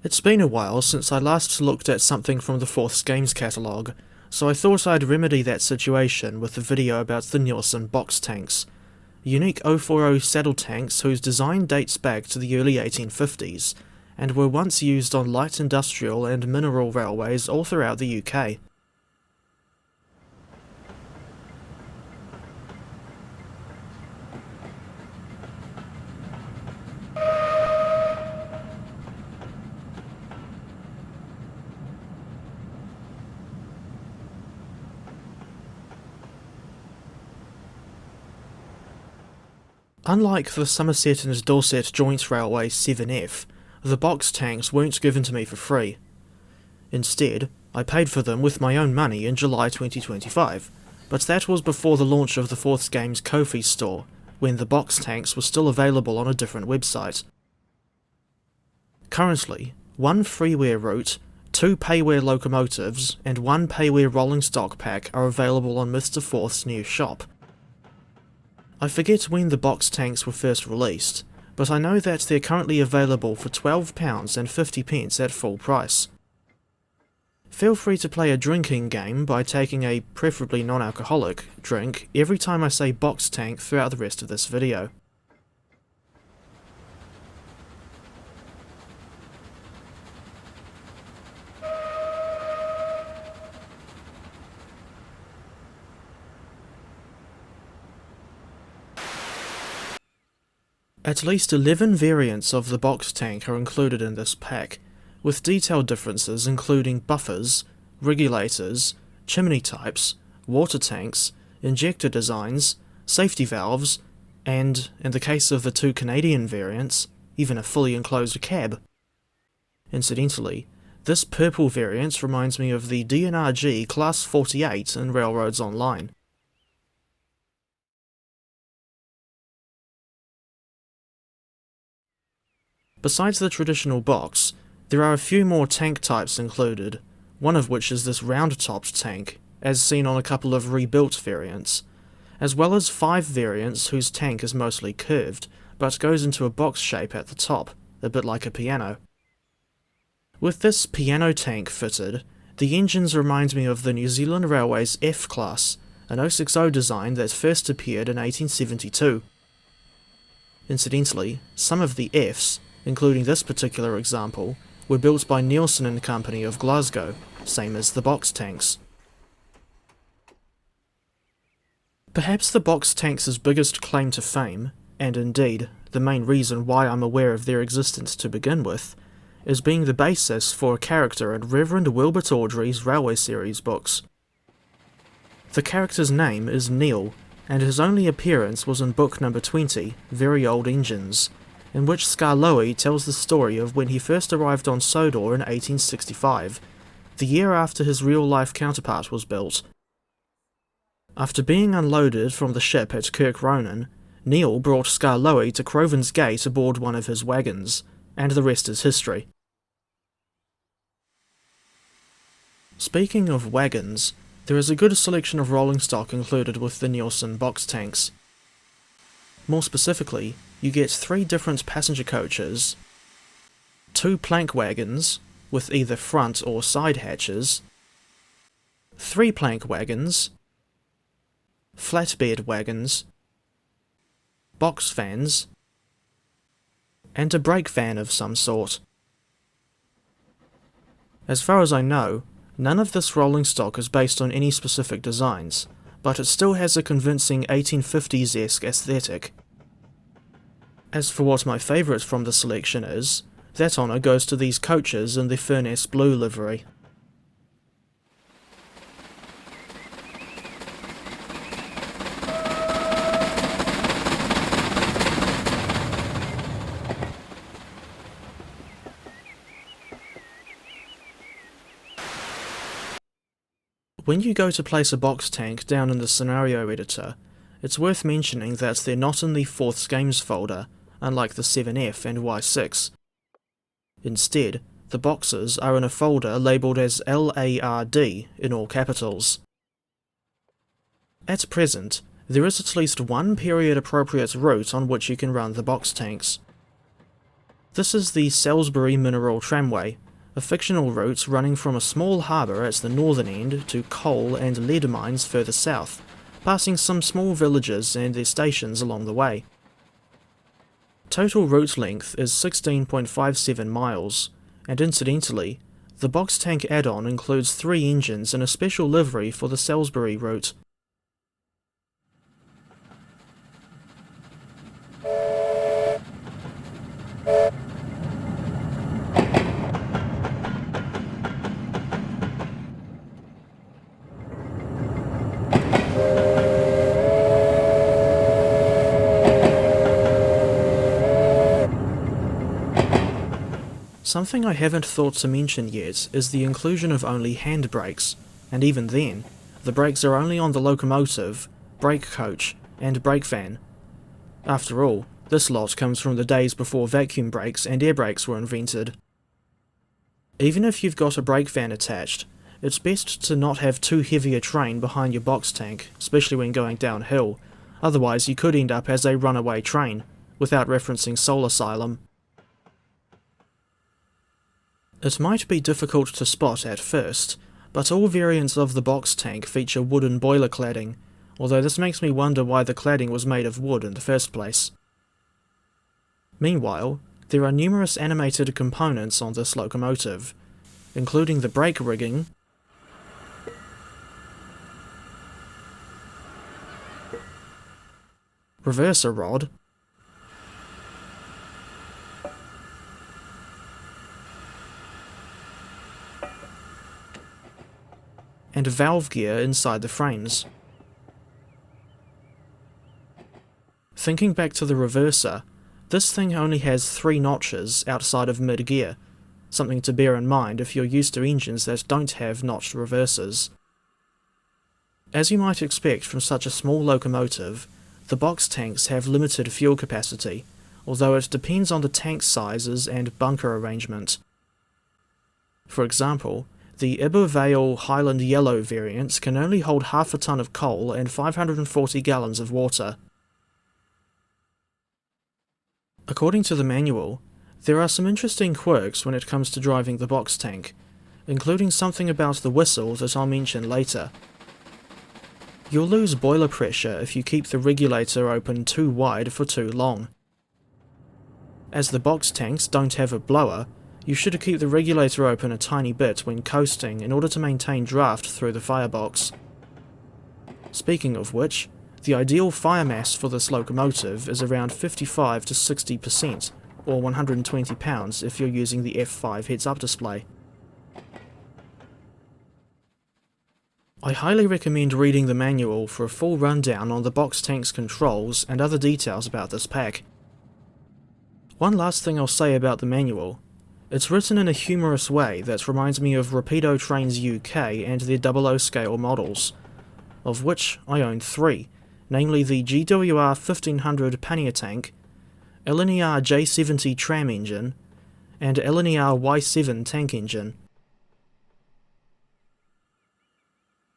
It's been a while since I last looked at something from the 4th games catalogue, so I thought I'd remedy that situation with a video about the Neilson Box Tanks, unique 040 saddle tanks whose design dates back to the early 1850s, and were once used on light industrial and mineral railways all throughout the UK. Unlike the Somerset and Dorset Joint Railway 7F, the box tanks weren't given to me for free. Instead, I paid for them with my own money in July 2025, but that was before the launch of the 4th Games Ko-fi store, when the box tanks were still available on a different website. Currently, 1 freeware route, 2 payware locomotives, and 1 payware rolling stock pack are available on Mr. Forth's new shop. I forget when the box tanks were first released, but I know that they're currently available for £12.50 at full price. Feel free to play a drinking game by taking a preferably non-alcoholic drink every time I say box tank throughout the rest of this video. At least 11 variants of the box tank are included in this pack, with detailed differences including buffers, regulators, chimney types, water tanks, injector designs, safety valves, and, in the case of the 2 Canadian variants, even a fully enclosed cab. Incidentally, this purple variant reminds me of the DNRG Class 48 in Railroads Online. Besides the traditional box, there are a few more tank types included, one of which is this round-topped tank, as seen on a couple of rebuilt variants, as well as 5 variants whose tank is mostly curved, but goes into a box shape at the top, a bit like a piano. With this piano tank fitted, the engines remind me of the New Zealand Railways F-Class, an 060 design that first appeared in 1872. Incidentally, some of the Fs, including this particular example, were built by Neilson and Company of Glasgow, same as the box tanks. Perhaps the box tanks' biggest claim to fame, and indeed the main reason why I'm aware of their existence to begin with, is being the basis for a character in Reverend Wilbert Awdry's Railway Series books. The character's name is Neil, and his only appearance was in book number 20, Very Old Engines, in which Skarloey tells the story of when he first arrived on Sodor in 1865, the year after his real-life counterpart was built. After being unloaded from the ship at Kirk Ronan, Neil brought Skarloey to Crovan's Gate aboard one of his wagons, and the rest is history. Speaking of wagons, there is a good selection of rolling stock included with the Neilson Box Tanks. More specifically, you get 3 different passenger coaches, 2 plank wagons, with either front or side hatches, 3 plank wagons, flatbed wagons, box fans, and a brake van of some sort. As far as I know, none of this rolling stock is based on any specific designs, but it still has a convincing 1850s-esque aesthetic. As for what my favourite from the selection is, that honour goes to these coaches in the Furness Blue livery. When you go to place a box tank down in the scenario editor, it's worth mentioning that they're not in the 4th Games folder, unlike the 7F and Y6. Instead, the boxes are in a folder labelled as LARD in all capitals. At present, there is at least one period-appropriate route on which you can run the box tanks. This is the Salisbury Mineral Tramway, a fictional route running from a small harbour at the northern end to coal and lead mines further south, passing some small villages and their stations along the way. Total route length is 16.57 miles, and incidentally, the box tank add-on includes 3 engines and a special livery for the Salisbury route. Something I haven't thought to mention yet is the inclusion of only hand brakes, and even then, the brakes are only on the locomotive, brake coach, and brake van. After all, this lot comes from the days before vacuum brakes and air brakes were invented. Even if you've got a brake van attached, it's best to not have too heavy a train behind your box tank, especially when going downhill, otherwise you could end up as a runaway train, without referencing Soul Asylum. It might be difficult to spot at first, but all variants of the box tank feature wooden boiler cladding, although this makes me wonder why the cladding was made of wood in the first place. Meanwhile, there are numerous animated components on this locomotive, including the brake rigging, reverser rod, and valve gear inside the frames. Thinking back to the reverser, this thing only has 3 notches outside of mid-gear, something to bear in mind if you're used to engines that don't have notched reversers. As you might expect from such a small locomotive, the box tanks have limited fuel capacity, although it depends on the tank sizes and bunker arrangement. For example, the Ibervale Highland Yellow variant can only hold half a ton of coal and 540 gallons of water. According to the manual, there are some interesting quirks when it comes to driving the box tank, including something about the whistle that I'll mention later. You'll lose boiler pressure if you keep the regulator open too wide for too long. As the box tanks don't have a blower, you should keep the regulator open a tiny bit when coasting in order to maintain draft through the firebox. Speaking of which, the ideal fire mass for this locomotive is around 55 to 60%, or 120 pounds if you're using the F5 heads-up display. I highly recommend reading the manual for a full rundown on the box tank's controls and other details about this pack. One last thing I'll say about the manual. It's written in a humorous way that reminds me of Rapido Trains UK and their 00 scale models, of which I own 3, namely the GWR 1500 pannier tank, LNER J70 tram engine, and LNER Y7 tank engine.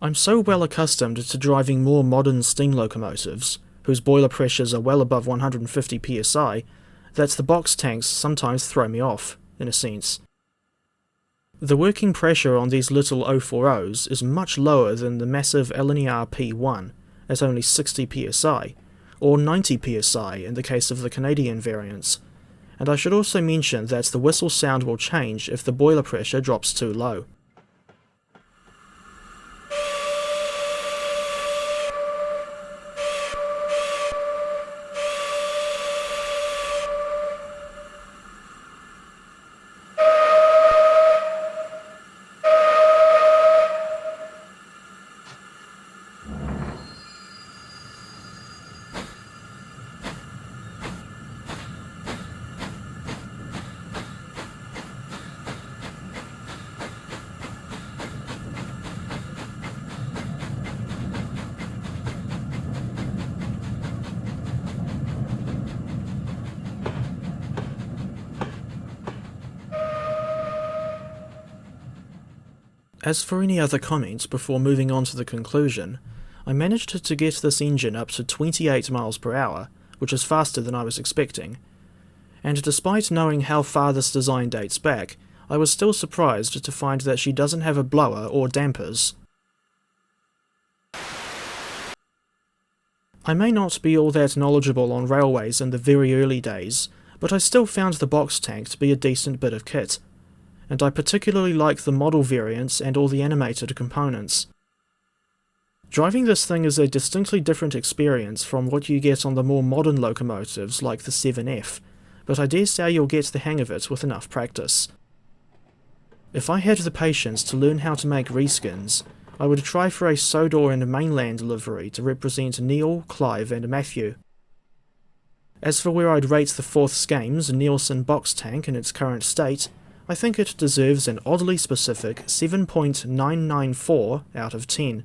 I'm so well accustomed to driving more modern steam locomotives, whose boiler pressures are well above 150 psi, that the box tanks sometimes throw me off, in a sense. The working pressure on these little 040s is much lower than the massive LNER P1, at only 60 psi, or 90 psi in the case of the Canadian variants, and I should also mention that the whistle sound will change if the boiler pressure drops too low. As for any other comments before moving on to the conclusion, I managed to get this engine up to 28 miles per hour, which is faster than I was expecting, and despite knowing how far this design dates back, I was still surprised to find that she doesn't have a blower or dampers. I may not be all that knowledgeable on railways in the very early days, but I still found the box tank to be a decent bit of kit, and I particularly like the model variants and all the animated components. Driving this thing is a distinctly different experience from what you get on the more modern locomotives like the 7F, but I dare say you'll get the hang of it with enough practice. If I had the patience to learn how to make reskins, I would try for a Sodor and mainland livery to represent Neil, Clive and Matthew. As for where I'd rate the 4th Skame's Neilson Box Tank in its current state, I think it deserves an oddly specific 7.994 out of 10.